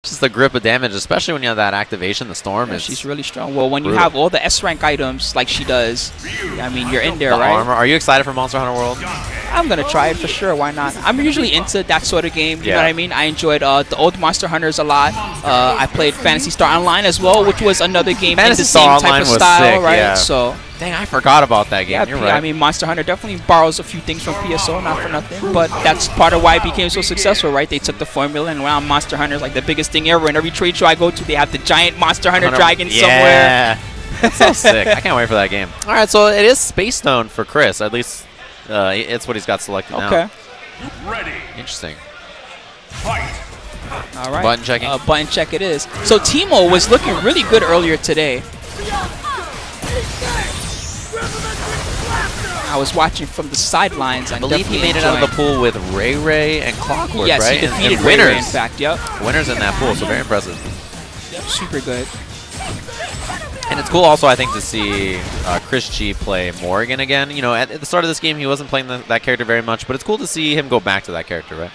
Just the grip of damage, especially when you have that activation, the storm. Yeah, is she's really strong. Well, when brutal. you have all the S rank items like she does, I mean, you're in there, the right? Armor. Are you excited for Monster Hunter World? I'm gonna try it for sure. Why not? I'm usually into that sort of game. You know what I mean? I enjoyed the old Monster Hunters a lot. I played Phantasy Star Online as well, which was another game in the same type of style, right? Yeah. So. Dang, I forgot about that game. Yeah, You're right. I mean, Monster Hunter definitely borrows a few things from PSO, not for nothing. But that's part of why it became so successful, right? They took the formula and now Monster Hunter is like the biggest thing ever. In every trade show I go to, they have the giant Monster Hunter dragon somewhere. Yeah, that's so sick. I can't wait for that game. All right, so it is Space Stone for Chris. At least it's what he's got selected now. Okay. Ready. Interesting. Fight. All right. Button checking. Button check it is. So TEEMO was looking really good earlier today. I was watching from the sidelines. I believe he made it out of the pool with Ray and Clockwork, yes, right? Yes, he defeated and winners. Ray, in fact, yep. Winners in that pool, so very impressive. Yep, super good. And it's cool also, I think, to see NYCHRISG play Morrigan again. You know, at the start of this game, he wasn't playing that character very much, but it's cool to see him go back to that character, right?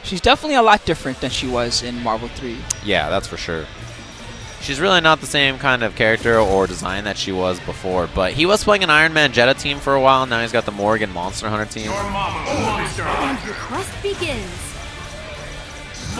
She's definitely a lot different than she was in Marvel 3. Yeah, that's for sure. She's really not the same kind of character or design that she was before, but he was playing an Iron Man Jetta team for a while, and now he's got the Morrigan Monster Hunter team. And your quest begins.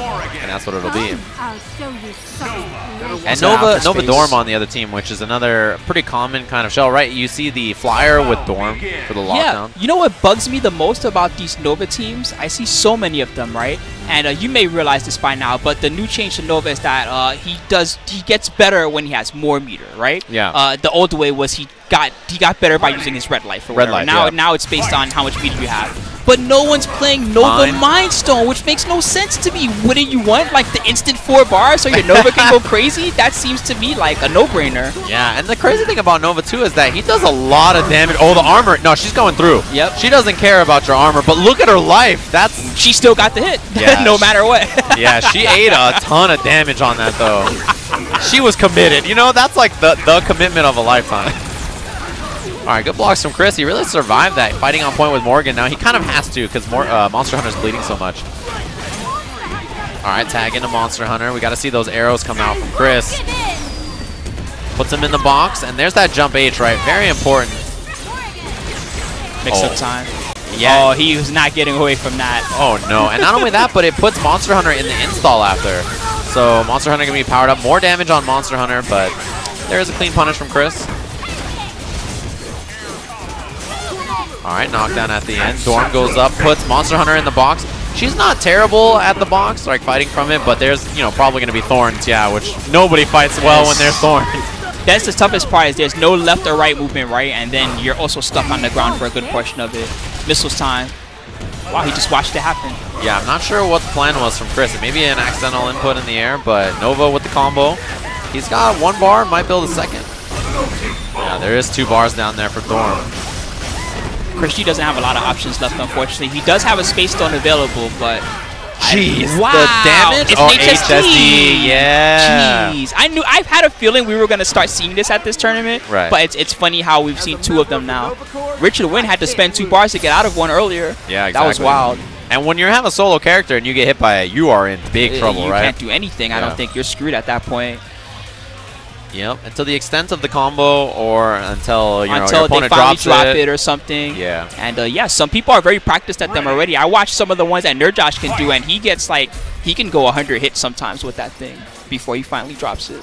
And that's what it'll be. I'll show you something. And Nova Dorm on the other team, which is another pretty common kind of shell, right? You see the flyer with Dorm for the lockdown. Yeah, you know what bugs me the most about these Nova teams? I see so many of them, right? And you may realize this by now, but the new change to Nova is that he gets better when he has more meter, right? Yeah. The old way was he got better by using his red life or whatever. Now it's based on how much meter you have. But no one's playing Nova Mind Stone, which makes no sense to me. Wouldn't you want like the instant 4 bars so your Nova can go crazy? That seems to me like a no-brainer. Yeah, and the crazy thing about Nova too is that he does a lot of damage. Oh, the armor. No, she's going through. Yep. She doesn't care about your armor, but look at her life. She still got the hit, yeah, no matter what. Yeah, she ate a ton of damage on that though. She was committed. You know, that's like the commitment of a lifetime. All right, good blocks from Chris. He really survived that, fighting on point with Morgan. Now he kind of has to because Monster Hunter's bleeding so much. All right, tag into Monster Hunter. We got to see those arrows come out from Chris. Puts him in the box, and there's that jump H, right? Very important. Mix up time. Yeah. Oh, he was not getting away from that. Oh, no. And not only that, but it puts Monster Hunter in the install after. So Monster Hunter going to be powered up. More damage on Monster Hunter, but there is a clean punish from Chris. All right, knockdown at the end. Dorm goes up, puts Monster Hunter in the box. She's not terrible at the box, like fighting from it, but there's, you know, probably going to be thorns, yeah, which nobody fights well when there's thorns. That's the toughest part is there's no left or right movement, right? And then you're also stuck on the ground for a good portion of it. Missiles time. Wow, he just watched it happen. Yeah, I'm not sure what the plan was from Chris. It may be an accidental input in the air, but Nova with the combo. He's got 1 bar, might build a second. Yeah, there is 2 bars down there for Dorm. NYCHRISG doesn't have a lot of options left, unfortunately. He does have a Space Stone available, but... Jeez, wow, the damage? It's HSD, yeah. Jeez, I've had a feeling we were going to start seeing this at this tournament, right. But it's funny how we've seen 2 of them now. Richard Wynn had to spend 2 bars to get out of one earlier. Yeah, exactly. That was wild. And when you have a solo character and you get hit by it, you are in big trouble, right? You can't do anything. I don't think you're screwed at that point. Yep, until the extent of the combo or until your until opponent they finally drop it. it or something. Yeah. And yeah, some people are very practiced at them already. I watched some of the ones that Nerdjosh can do, and he gets like, he can go 100 hits sometimes with that thing before he finally drops it.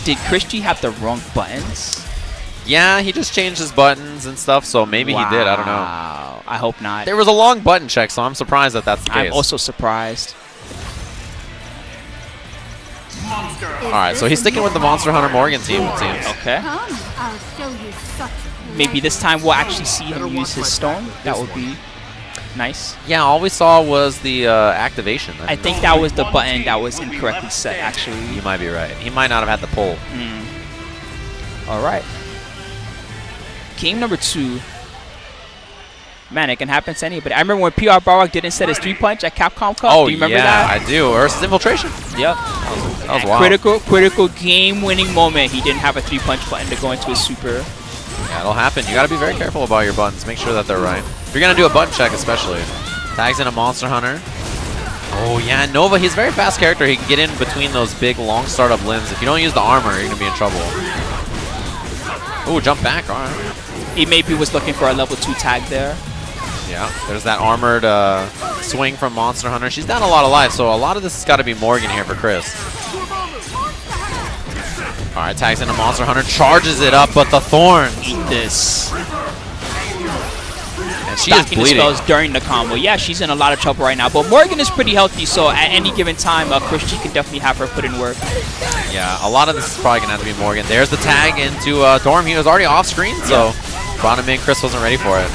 Did NYCHRISG have the wrong buttons? Yeah, he just changed his buttons and stuff, so maybe he did. I don't know. I hope not. There was a long button check, so I'm surprised that that's the case. I'm also surprised. All right, so he's sticking with the Monster Hunter Morgan team, it seems. Okay. I'll show you such Maybe this time we'll actually see him use his stone. That would be nice. Yeah, all we saw was the activation. I think that was the button that was incorrectly set, actually. You might be right. He might not have had the pull. All right. Game number 2. Man, it can happen to anybody. I remember when PR Barrock didn't set his 3-punch at Capcom Cup. Oh, do you remember that? I do. Versus Infiltration. Yep. That was wild. Critical game-winning moment. He didn't have a 3-punch button to go into his super. Yeah, it'll happen. You got to be very careful about your buttons. Make sure that they're right. If you're going to do a button check especially. Tags in a Monster Hunter. Oh, yeah, Nova, he's a very fast character. He can get in between those big, long startup limbs. If you don't use the armor, you're going to be in trouble. Ooh, jump back. All right. He maybe was looking for a level 2 tag there. Yeah, there's that armored swing from Monster Hunter. She's down a lot of life, so a lot of this has got to be Morgan here for Chris. All right, tags into Monster Hunter, charges it up, but the thorns. Eat this. And she is bleeding. Spells during the combo. Yeah, she's in a lot of trouble right now, but Morgan is pretty healthy, so at any given time, ChrisG can definitely have her put in work. Yeah, a lot of this is probably going to have to be Morgan. There's the tag into Dorm. He was already off screen, so brought him in. Chris wasn't ready for it.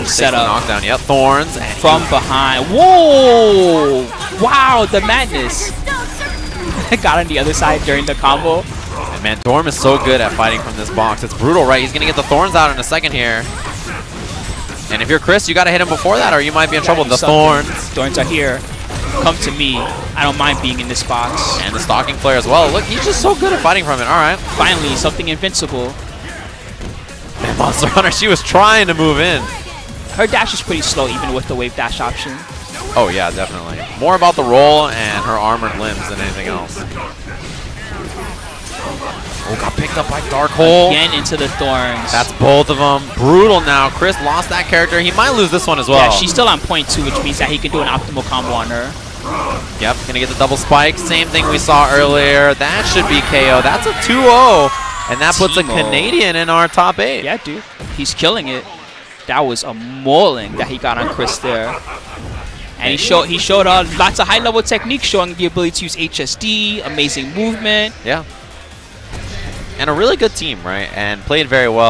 Set up. Knockdown, yep, thorns. From behind. Whoa! Wow, the madness. Got on the other side during the combo. And man, Dorm is so good at fighting from this box. It's brutal, right? He's going to get the thorns out in a second here. And if you're Chris, you got to hit him before that or you might be in trouble. The thorns. Thorns are here. Come to me. I don't mind being in this box. And the stalking flare as well. Look, he's just so good at fighting from it. All right. Finally, something invincible. Man, Monster Hunter, she was trying to move in. Her dash is pretty slow even with the wave dash option. Oh yeah, definitely. More about the roll and her armored limbs than anything else. Oh, got picked up by Dark Hole. Again into the thorns. That's both of them. Brutal now. Chris lost that character. He might lose this one as well. Yeah, she's still on point 2, which means that he can do an optimal combo on her. Yep, gonna get the double spike. Same thing we saw earlier. That should be KO. That's a 2-0. And that puts a Canadian in our top 8. Yeah, dude. He's killing it. That was a mauling that he got on Chris there. And he showed lots of high-level techniques, showing the ability to use HSD, amazing movement. Yeah. And a really good team, right? And played very well.